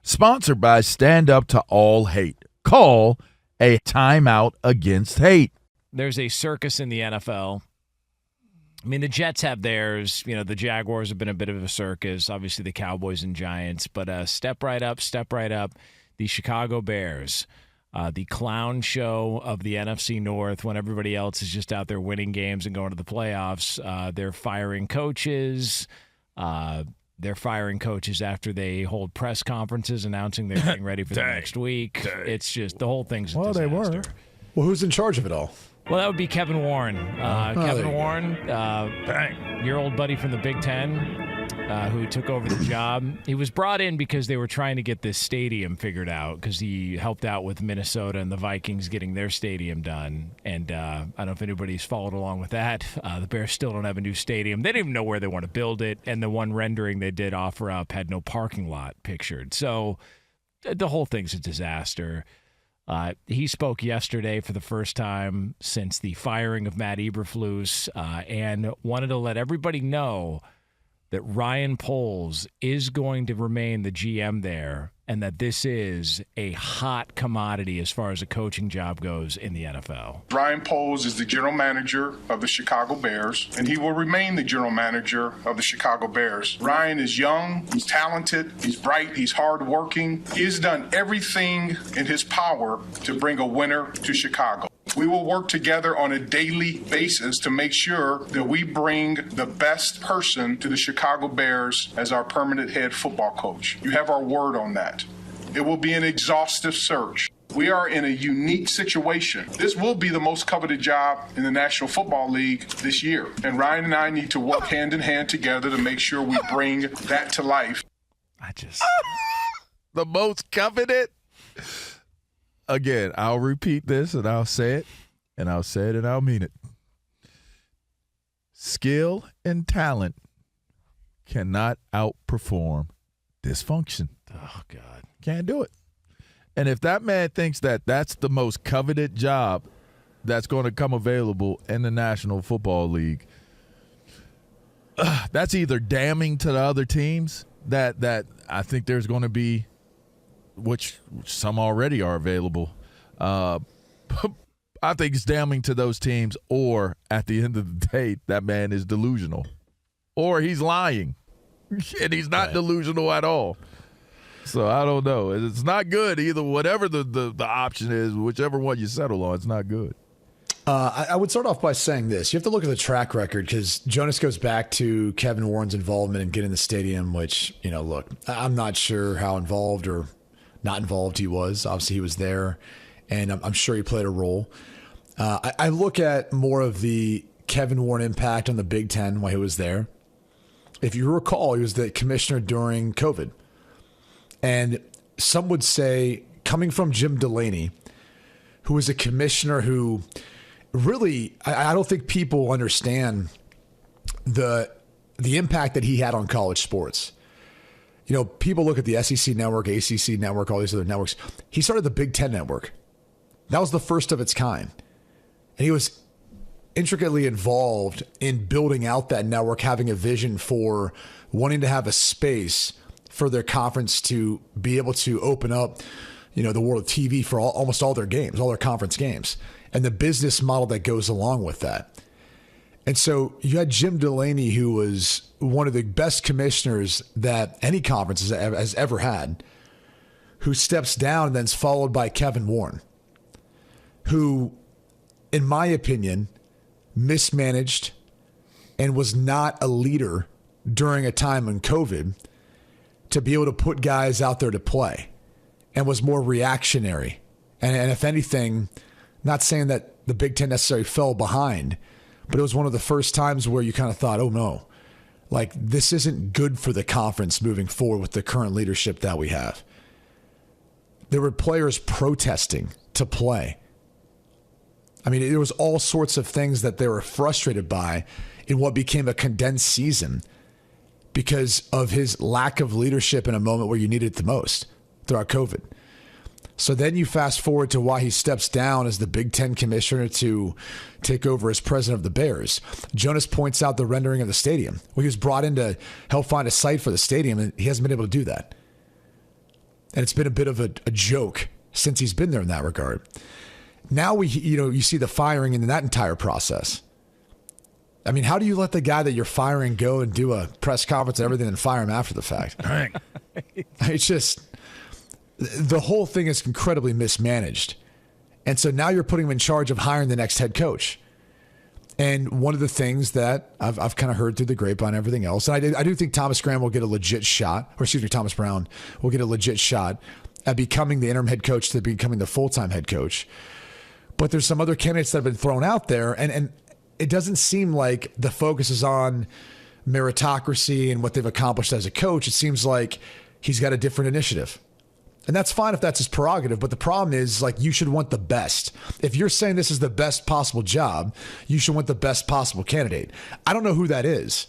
Sponsored by Stand Up to All Hate. Call a timeout against hate. There's a circus in the NFL. I mean, the Jets have theirs. You know, the Jaguars have been a bit of a circus. Obviously, the Cowboys and Giants. But step right up. The Chicago Bears, the clown show of the NFC North when everybody else is just out there winning games and going to the playoffs. They're firing coaches. They're firing coaches after they hold press conferences announcing they're getting ready for the next week. It's just the whole thing's a disaster. They were. Well, who's in charge of it all? Well, that would be Kevin Warren. Kevin Warren, your old buddy from the Big Ten, who took over the job. He was brought in because they were trying to get this stadium figured out because he helped out with Minnesota and the Vikings getting their stadium done. And I don't know if anybody's followed along with that. The Bears still don't have a new stadium. They don't even know where they want to build it. And the one rendering they did offer up had no parking lot pictured. So the whole thing's a disaster. He spoke yesterday for the first time since the firing of Matt Eberflus and wanted to let everybody know that Ryan Poles is going to remain the GM there and that this is a hot commodity as far as a coaching job goes in the NFL. Ryan Poles is the general manager of the Chicago Bears, and he will remain the general manager of the Chicago Bears. Ryan is young, he's talented, he's bright, he's hardworking. He has done everything in his power to bring a winner to Chicago. We will work together on a daily basis to make sure that we bring the best person to the Chicago Bears as our permanent head football coach. You have our word on that. It will be an exhaustive search. We are in a unique situation. This will be the most coveted job in the National Football League this year. And Ryan and I need to work hand in hand together to make sure we bring that to life. The most coveted? Again, I'll repeat this and I'll say it, and I'll say it and I'll mean it. Skill and talent cannot outperform dysfunction. Oh, God. Can't do it. And if that man thinks that that's the most coveted job that's going to come available in the National Football League, that's either damning to the other teams that I think there's going to be, which some already are available. I think it's damning to those teams, or at the end of the day, that man is delusional. Or he's lying, and he's not delusional at all. So I don't know. It's not good either. Whatever the option is, whichever one you settle on, it's not good. I would start off by saying this. You have to look at the track record because Jonas goes back to Kevin Warren's involvement in getting the stadium, which, look, I'm not sure how involved or not involved he was. Obviously, he was there, and I'm sure he played a role. I look at more of the Kevin Warren impact on the Big Ten while he was there. If you recall, he was the commissioner during COVID. And some would say, coming from Jim Delaney, who was a commissioner who really, I don't think people understand the impact that he had on college sports. People look at the SEC network, ACC network, all these other networks. He started the Big Ten network. That was the first of its kind. And he was intricately involved in building out that network, having a vision for wanting to have a space for their conference to be able to open up, the world of TV for almost all their games, all their conference games, and the business model that goes along with that. And so you had Jim Delaney, who was one of the best commissioners that any conference has ever had, who steps down and then's followed by Kevin Warren, who, in my opinion, mismanaged and was not a leader during a time in COVID to be able to put guys out there to play, and was more reactionary. And if anything, not saying that the Big Ten necessarily fell behind, but it was one of the first times where you kind of thought, oh no, like this isn't good for the conference moving forward with the current leadership that we have. There were players protesting to play. I mean, there was all sorts of things that they were frustrated by in what became a condensed season because of his lack of leadership in a moment where you needed it the most throughout COVID. So then you fast forward to why he steps down as the Big Ten commissioner to take over as president of the Bears. Jonas points out the rendering of the stadium. Well, he was brought in to help find a site for the stadium, and he hasn't been able to do that. and it's been a bit of a joke since he's been there in that regard. Now you see the firing in that entire process. I mean, how do you let the guy that you're firing go and do a press conference and everything and fire him after the fact? It's just, the whole thing is incredibly mismanaged. And so now you're putting him in charge of hiring the next head coach. And one of the things that I've kind of heard through the grapevine and everything else, and I do think Thomas Brown will get a legit shot, Thomas Brown will get a legit shot at becoming the interim head coach to becoming the full-time head coach. But there's some other candidates that have been thrown out there, and it doesn't seem like the focus is on meritocracy and what they've accomplished as a coach. It seems like he's got a different initiative. And that's fine if that's his prerogative, but the problem is, like, you should want the best. If you're saying this is the best possible job, you should want the best possible candidate. I don't know who that is,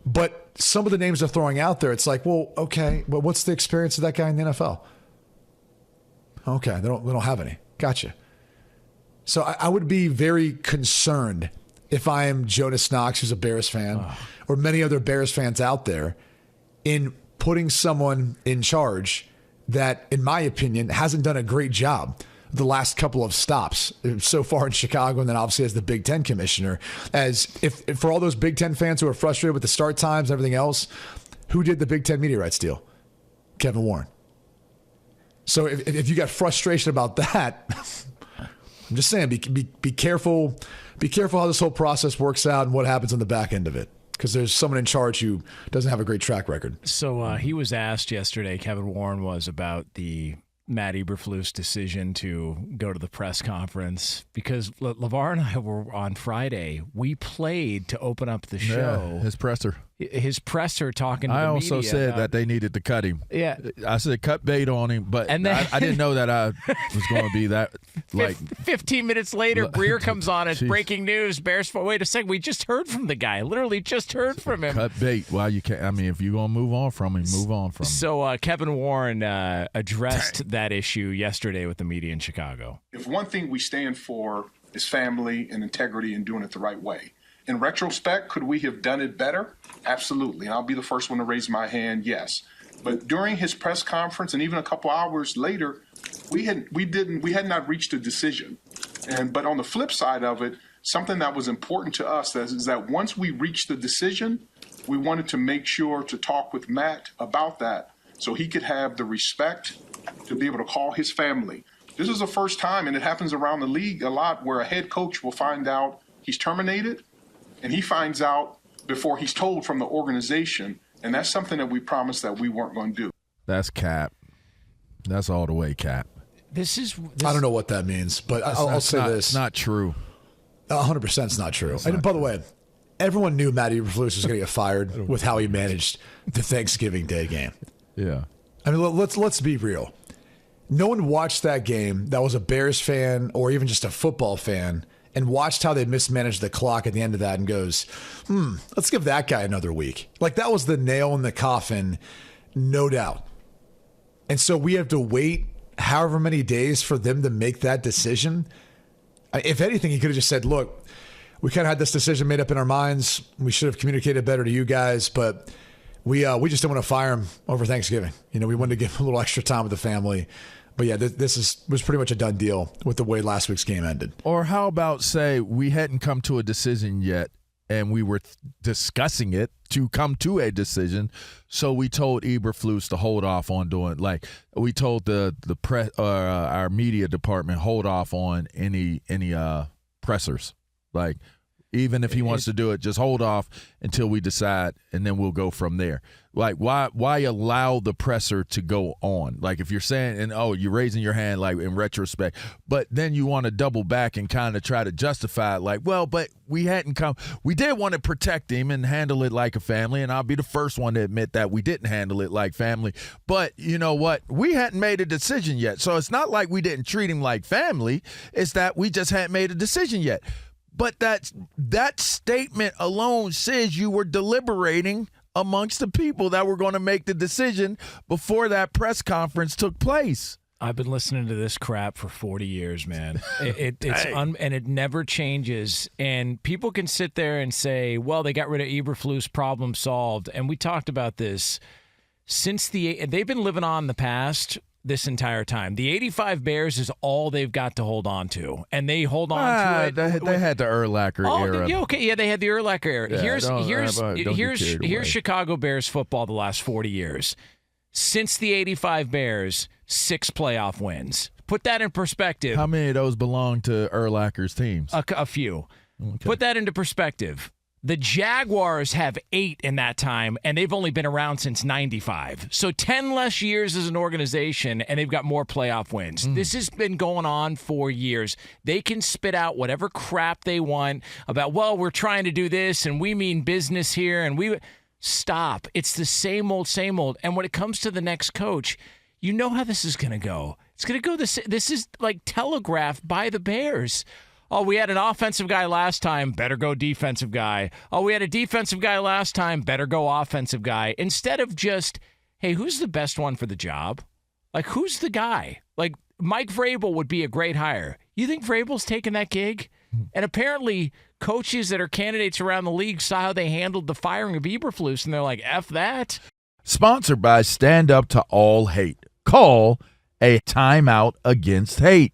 but some of the names they're throwing out there, it's like, well, okay, but what's the experience of that guy in the NFL? Okay, they don't have any. Gotcha. So I would be very concerned if I am Jonas Knox, who's a Bears fan, or many other Bears fans out there, in putting someone in charge that, in my opinion, hasn't done a great job the last couple of stops so far in Chicago, and then obviously as the Big Ten commissioner. As if for all those Big Ten fans who are frustrated with the start times and everything else, who did the Big Ten media rights deal? Kevin Warren. So if you got frustration about that, I'm just saying, be careful. Be careful how this whole process works out and what happens on the back end of it, because there's someone in charge who doesn't have a great track record. So he was asked yesterday, Kevin Warren was, about the Matt Eberflus decision to go to the press conference, because LaVar and I were on Friday. We played to open up the show. Yeah, his presser talking to the media. I also said that they needed to cut him. Yeah. I said cut bait on him, but I didn't know that I was going to be that. 15 minutes later, Breer comes on. It's breaking news. Bears. Wait a second. We just heard from the guy. Literally just heard from him. Cut bait. Well, you can't. I mean, if you're going to move on from him, move on from him. So Kevin Warren addressed that issue yesterday with the media in Chicago. If one thing we stand for is family and integrity and doing it the right way. In retrospect, could we have done it better? Absolutely. And I'll be the first one to raise my hand, yes. But during his press conference and even a couple hours later, we had not reached a decision. But on the flip side of it, something that was important to us is that once we reached the decision, we wanted to make sure to talk with Matt about that so he could have the respect to be able to call his family. This is the first time, and it happens around the league a lot, where a head coach will find out he's terminated, and he finds out before he's told from the organization, and that's something that we promised that we weren't going to do. That's cap. That's all the way cap. This I don't know what that means, but I'll say this. It's not true. 100% it's not true. And by the way, everyone knew Matt Eberflus was going to get fired with how he managed the Thanksgiving Day game. Yeah. I mean, let's be real. No one watched that game that was a Bears fan or even just a football fan and watched how they mismanaged the clock at the end of that and goes, let's give that guy another week. Like, that was the nail in the coffin, no doubt. And so we have to wait however many days for them to make that decision. If anything, he could have just said, look, we kind of had this decision made up in our minds. We should have communicated better to you guys, but we just didn't want to fire him over Thanksgiving. You know, we wanted to give him a little extra time with the family. But yeah, this was pretty much a done deal with the way last week's game ended. Or how about, say, we hadn't come to a decision yet, and we were discussing it to come to a decision. So we told Eberflus to hold off on doing, like, we told the press, our media department, hold off on any pressers. Like, even if he wants to do it, just hold off until we decide, and then we'll go from there. Like, why allow the presser to go on? Like, if you're saying, and you're raising your hand, like, in retrospect, but then you want to double back and kind of try to justify it, like, well, but we did want to protect him and handle it like a family, and I'll be the first one to admit that we didn't handle it like family. But you know what? We hadn't made a decision yet. So it's not like we didn't treat him like family. It's that we just hadn't made a decision yet. But that statement alone says you were deliberating amongst the people that were going to make the decision before that press conference took place. I've been listening to this crap for 40 years, man. And it never changes. And people can sit there and say, well, they got rid of Eberflus, problem solved. And we talked about this they've been living on the past this entire time. The 85 Bears is all they've got to hold on to, and they hold on to it. They had the Urlacher era. Yeah, they had the Urlacher era. Yeah, here's Chicago Bears football the last 40 years. Since the 85 Bears, 6 playoff wins. Put that in perspective. How many of those belong to Urlacher's teams? A few. Okay. Put that into perspective. The Jaguars have 8 in that time, and they've only been around since 95. So 10 less years as an organization, and they've got more playoff wins. This has been going on for years. They can spit out whatever crap they want about, well, we're trying to do this, and we mean business here, and we... Stop. It's the same old, same old. And when it comes to the next coach, you know how this is going to go. It's going to go this is like telegraphed by the Bears. Oh, we had an offensive guy last time, better go defensive guy. Oh, we had a defensive guy last time, better go offensive guy. Instead of just, hey, who's the best one for the job? Like, who's the guy? Like, Mike Vrabel would be a great hire. You think Vrabel's taking that gig? And apparently coaches that are candidates around the league saw how they handled the firing of Eberflus, and they're like, F that. Sponsored by Stand Up to All Hate. Call a timeout against hate.